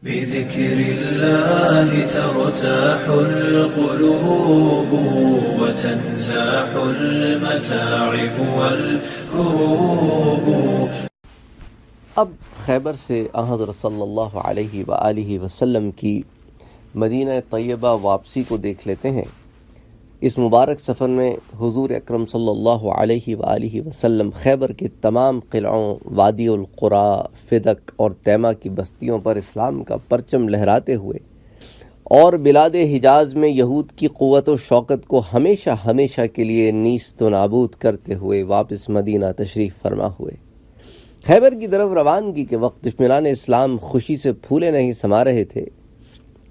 بذكر الله ترتاح القلوب وتنزاح المتاعب والكروب. اب خیبر سے حضرت صلی اللہ علیہ وآلہ وسلم کی مدینہ طیبہ واپسی کو دیکھ لیتے ہیں. اس مبارک سفر میں حضور اکرم صلی اللہ علیہ وآلہ وسلم خیبر کے تمام قلعوں، وادی القرا، فدق اور تیمہ کی بستیوں پر اسلام کا پرچم لہراتے ہوئے اور بلاد حجاز میں یہود کی قوت و شوکت کو ہمیشہ ہمیشہ کے لیے نیست و نابود کرتے ہوئے واپس مدینہ تشریف فرما ہوئے. خیبر کی طرف روانگی کے وقت دشمنان اسلام خوشی سے پھولے نہیں سما رہے تھے.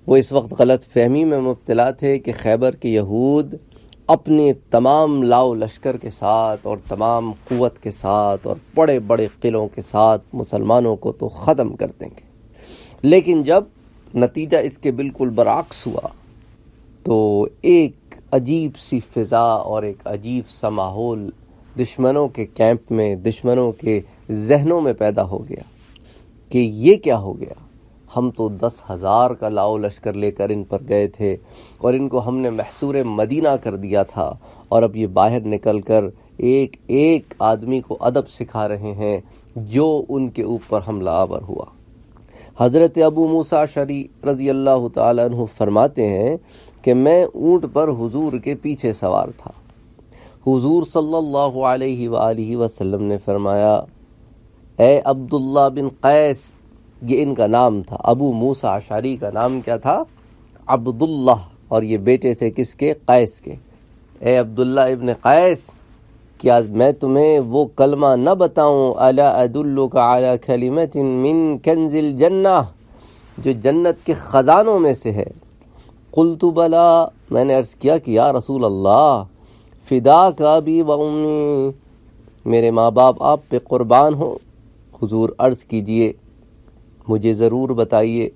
وہ اس وقت غلط فہمی میں مبتلا تھے کہ خیبر کے یہود اپنے تمام لاؤ لشکر کے ساتھ اور تمام قوت کے ساتھ اور بڑے بڑے قلعوں کے ساتھ مسلمانوں کو تو ختم کر دیں گے. لیکن جب نتیجہ اس کے بالکل برعکس ہوا تو ایک عجیب سی فضا اور ایک عجیب سا ماحول دشمنوں کے کیمپ میں، دشمنوں کے ذہنوں میں پیدا ہو گیا کہ یہ کیا ہو گیا. ہم تو 10,000 کا لاؤ لشکر لے کر ان پر گئے تھے اور ان کو ہم نے محصور مدینہ کر دیا تھا، اور اب یہ باہر نکل کر ایک ایک آدمی کو ادب سکھا رہے ہیں جو ان کے اوپر حملہ آور ہوا. حضرت ابو موسیٰ اشعری رضی اللہ تعالیٰ عنہ فرماتے ہیں کہ میں اونٹ پر حضور کے پیچھے سوار تھا. حضور صلی اللہ علیہ وآلہ وسلم نے فرمایا، اے عبداللہ بن قیس، یہ ان کا نام تھا. ابو موسیٰ اشعری کا نام کیا تھا؟ عبداللہ، اور یہ بیٹے تھے کس کے؟ قیس کے. اے عبداللہ ابن قیس، کیا میں تمہیں وہ کلمہ نہ بتاؤں؟ الا ادلک علی کلمۃ من کنز الجنہ، جو جنت کے خزانوں میں سے ہے. قلت بلا، میں نے عرض کیا کہ یا رسول اللہ، فداک ابی و امی، میرے ماں باپ آپ پہ قربان ہوں. حضور عرض کیجئے، مجھے ضرور بتائیے.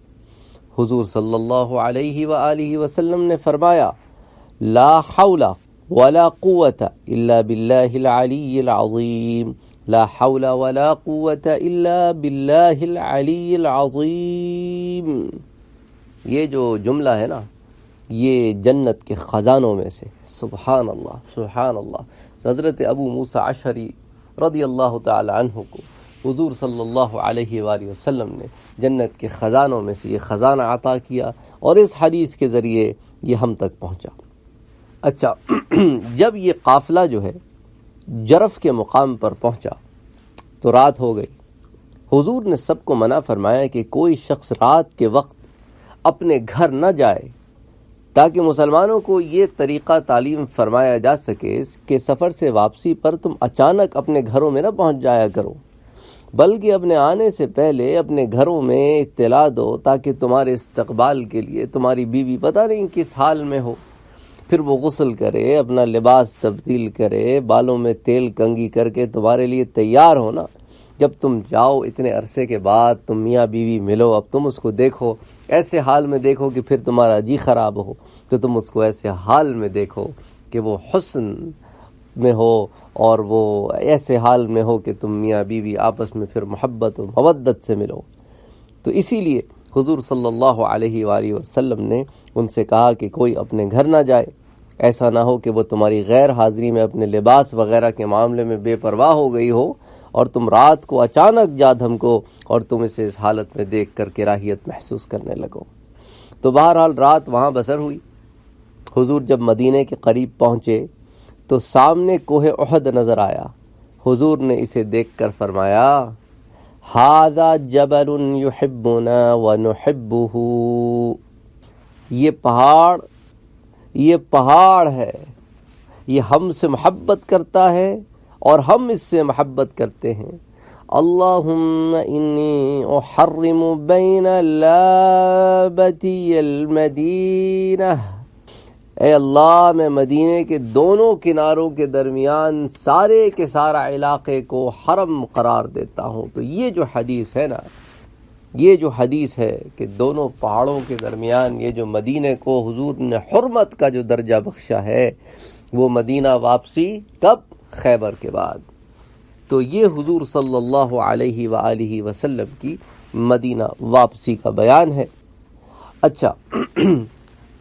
حضور صلی اللہ علیہ وآلہ وسلم نے فرمایا، لا حول ولا قوت الا باللہ العلی العظیم، لا حول ولا قوت الا باللہ العلی العظیم. یہ جو جملہ ہے نا، یہ جنت کے خزانوں میں سے. سبحان اللہ سبحان اللہ. حضرت ابو موسیٰ اشعری رضی اللہ تعالی عنہ کو حضور صلی اللہ علیہ وآلہ وسلم نے جنت کے خزانوں میں سے یہ خزانہ عطا کیا، اور اس حدیث کے ذریعے یہ ہم تک پہنچا. اچھا، جب یہ قافلہ جو ہے جرف کے مقام پر پہنچا تو رات ہو گئی. حضور نے سب کو منع فرمایا کہ کوئی شخص رات کے وقت اپنے گھر نہ جائے، تاکہ مسلمانوں کو یہ طریقہ تعلیم فرمایا جا سکے کہ سفر سے واپسی پر تم اچانک اپنے گھروں میں نہ پہنچ جایا کرو، بلکہ اپنے آنے سے پہلے اپنے گھروں میں اطلاع دو، تاکہ تمہارے استقبال کے لیے تمہاری بیوی پتہ نہیں کس حال میں ہو، پھر وہ غسل کرے، اپنا لباس تبدیل کرے، بالوں میں تیل کنگھی کر کے تمہارے لیے تیار ہو نا. جب تم جاؤ اتنے عرصے کے بعد تم میاں بیوی ملو، اب تم اس کو دیکھو ایسے حال میں دیکھو کہ پھر تمہارا جی خراب ہو، تو تم اس کو ایسے حال میں دیکھو کہ وہ حسن میں ہو، اور وہ ایسے حال میں ہو کہ تم میاں بیوی آپس میں پھر محبت و مودت سے ملو. تو اسی لیے حضور صلی اللہ علیہ وآلہ وسلم نے ان سے کہا کہ کوئی اپنے گھر نہ جائے. ایسا نہ ہو کہ وہ تمہاری غیر حاضری میں اپنے لباس وغیرہ کے معاملے میں بے پرواہ ہو گئی ہو، اور تم رات کو اچانک جا دھمکو اور تم اسے اس حالت میں دیکھ کر کراہیت محسوس کرنے لگو. تو بہرحال رات وہاں بسر ہوئی. حضور جب مدینے کے قریب پہنچے تو سامنے کوہ احد نظر آیا. حضور نے اسے دیکھ کر فرمایا، ھذا جبل یحبنا ونحبہ، یہ پہاڑ ہے، یہ ہم سے محبت کرتا ہے اور ہم اس سے محبت کرتے ہیں. اللہم انی احرم بین لابتی المدینہ، اے اللہ میں مدینے کے دونوں کناروں کے درمیان سارے کے سارا علاقے کو حرم قرار دیتا ہوں. تو یہ جو حدیث ہے نا، یہ جو حدیث ہے کہ دونوں پہاڑوں کے درمیان یہ جو مدینے کو حضور نے حرمت کا جو درجہ بخشا ہے، وہ مدینہ واپسی کب؟ خیبر کے بعد. تو یہ حضور صلی اللہ علیہ وآلہ وسلم کی مدینہ واپسی کا بیان ہے۔ اچھا،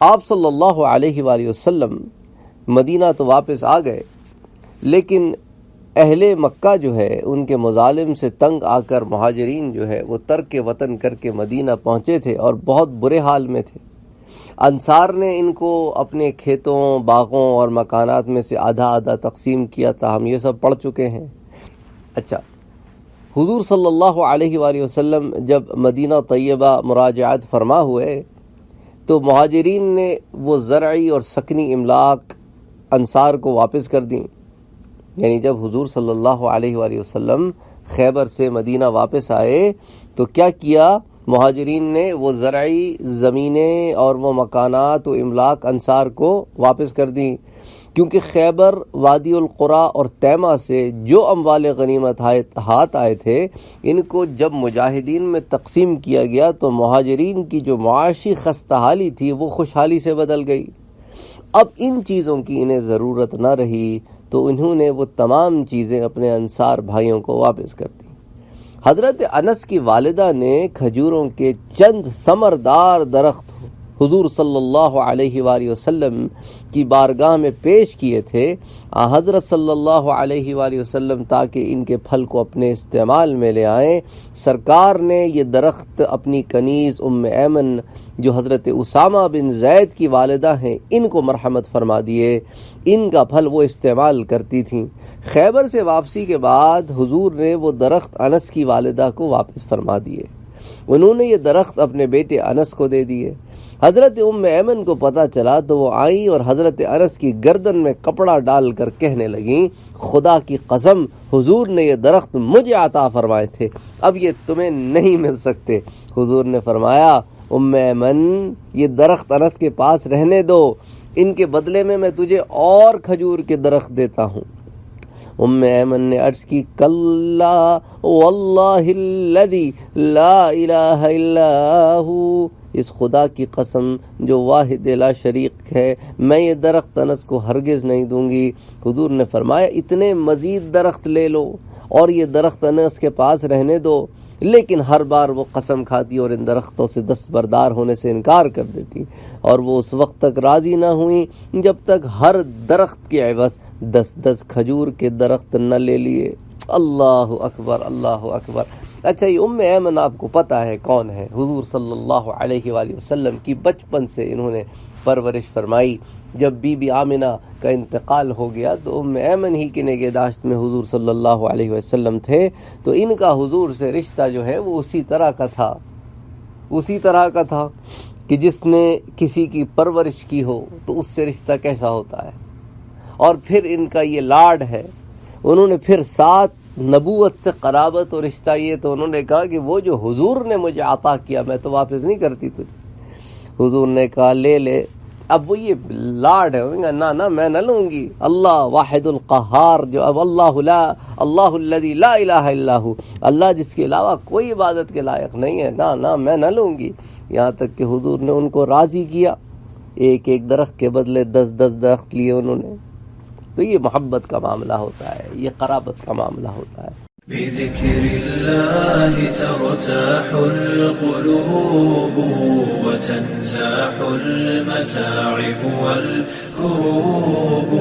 آپ صلی اللہ علیہ وآلہ وسلم مدینہ تو واپس آ گئے، لیکن اہل مکہ جو ہے ان کے مظالم سے تنگ آ کر مہاجرین جو ہے وہ ترک وطن کر کے مدینہ پہنچے تھے اور بہت برے حال میں تھے۔ انصار نے ان کو اپنے کھیتوں، باغوں اور مکانات میں سے آدھا آدھا تقسیم کیا تھا، ہم یہ سب پڑھ چکے ہیں۔ اچھا، حضور صلی اللہ علیہ وآلہ وسلم جب مدینہ طیبہ مراجعت فرما ہوئے تو مہاجرین نے وہ زرعی اور سکنی املاک انصار کو واپس کر دیں۔ یعنی جب حضور صلی اللہ علیہ وآلہ وسلم خیبر سے مدینہ واپس آئے تو کیا کیا؟ مہاجرین نے وہ زرعی زمینیں اور وہ مکانات و املاک انصار کو واپس کر دیں، کیونکہ خیبر، وادی القرا اور تیمہ سے جو اموال غنیمت ہاتھ آئے تھے ان کو جب مجاہدین میں تقسیم کیا گیا تو مہاجرین کی جو معاشی خستہ حالی تھی وہ خوشحالی سے بدل گئی۔ اب ان چیزوں کی انہیں ضرورت نہ رہی تو انہوں نے وہ تمام چیزیں اپنے انصار بھائیوں کو واپس کر دی۔ حضرت انس کی والدہ نے کھجوروں کے چند ثمردار درخت حضور صلی اللہ علیہ وآلہ وسلم کی بارگاہ میں پیش کیے تھے حضرت صلی اللہ علیہ وآلہ وسلم تاکہ ان کے پھل کو اپنے استعمال میں لے آئیں۔ سرکار نے یہ درخت اپنی کنیز ام ایمن جو حضرت اسامہ بن زید کی والدہ ہیں ان کو مرحمت فرما دیے، ان کا پھل وہ استعمال کرتی تھیں۔ خیبر سے واپسی کے بعد حضور نے وہ درخت انس کی والدہ کو واپس فرما دیے، انہوں نے یہ درخت اپنے بیٹے انس کو دے دیے۔ حضرت ام ایمن کو پتہ چلا تو وہ آئیں اور حضرت انس کی گردن میں کپڑا ڈال کر کہنے لگیں، خدا کی قسم حضور نے یہ درخت مجھے عطا فرمائے تھے، اب یہ تمہیں نہیں مل سکتے۔ حضور نے فرمایا، ام ایمن یہ درخت انس کے پاس رہنے دو، ان کے بدلے میں تجھے اور کھجور کے درخت دیتا ہوں۔ ام ایمن نے عرض کی، کلا واللہ الذی لا الہ الا ہو، اس خدا کی قسم جو واحد لا شریک ہے، میں یہ درخت انس کو ہرگز نہیں دوں گی۔ حضور نے فرمایا، اتنے مزید درخت لے لو اور یہ درخت انس کے پاس رہنے دو، لیکن ہر بار وہ قسم کھاتی اور ان درختوں سے دستبردار ہونے سے انکار کر دیتی، اور وہ اس وقت تک راضی نہ ہوئیں جب تک ہر درخت کے عوض 10 کھجور کے درخت نہ لے لیے۔ اللہ اکبر، اللہ اکبر۔ اچھا، یہ ام ایمن آپ کو پتہ ہے کون ہے؟ حضور صلی اللہ علیہ وآلہ وسلم کی بچپن سے انہوں نے پرورش فرمائی۔ جب بی بی آمنہ کا انتقال ہو گیا تو ام ایمن ہی کی نگہداشت میں حضور صلی اللہ علیہ وسلم تھے، تو ان کا حضور سے رشتہ جو ہے وہ اسی طرح کا تھا کہ جس نے کسی کی پرورش کی ہو تو اس سے رشتہ کیسا ہوتا ہے۔ اور پھر ان کا یہ لاڈ ہے، انہوں نے پھر ساتھ نبوت سے قرابت اور رشتہ یہ تو انہوں نے کہا کہ وہ جو حضور نے مجھے عطا کیا میں تو واپس نہیں کرتی تجھے۔ حضور نے کہا لے لے، اب وہ یہ لاڈ ہے، نہ میں نہ لوں گی، اللہ واحد القہار، جو اب اللہ الذی لا الہ الا ہو، اللہ جس کے علاوہ کوئی عبادت کے لائق نہیں ہے، نہ میں نہ لوں گی۔ یہاں تک کہ حضور نے ان کو راضی کیا، ایک درخت کے بدلے 10 درخت لیے انہوں نے۔ تو یہ محبت کا معاملہ ہوتا ہے، یہ قرابت کا معاملہ ہوتا ہے۔ بذكر الله ترتاح القلوب وتنزاح المتاعب والكروب